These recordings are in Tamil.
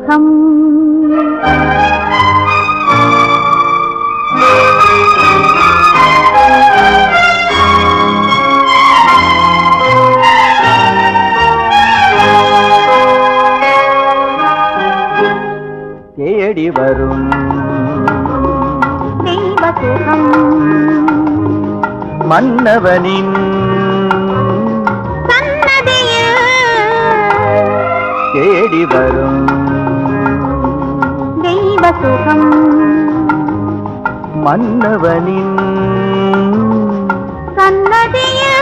சுகம் தேடி வரும் தெய்வ சுகம் மன்னவனின் சன்னதியில் தேடி வரும் தெய்வ சுகம் மன்னவனின் சன்னதியில்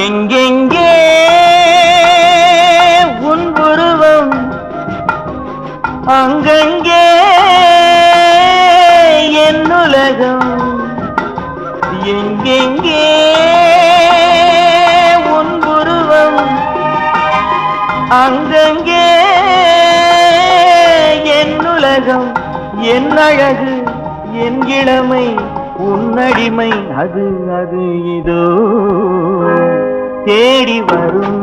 எங்கெங்கே உன் உருவம் அங்கங்கே என் உலகம் எங்கெங்கே உன் உருவம் அங்கங்கே என் உலகம் என் அழகு என் இளமை உன்னடிமை அது அது இதோ தேடி வரும்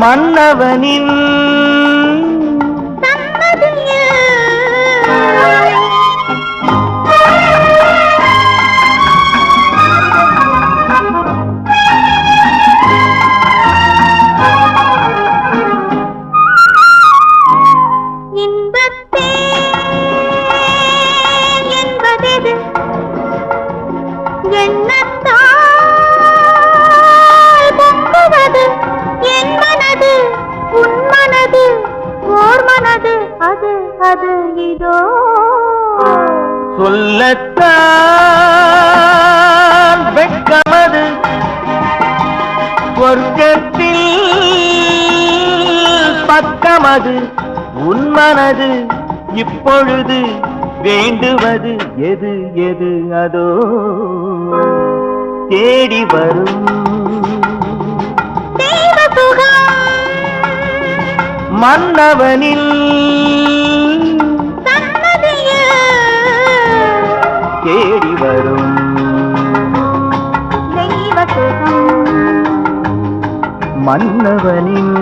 மன்னவனின் சொல்லத்தான் வெட்கமது சொர்க்கத்தில் பக்கமது உன்மனது இப்பொழுது வேண்டுவது எது எது அதோ தேடி வரும் மன்னவனில் தேடி வரும் தெய்வ சுகம் மன்னவனின்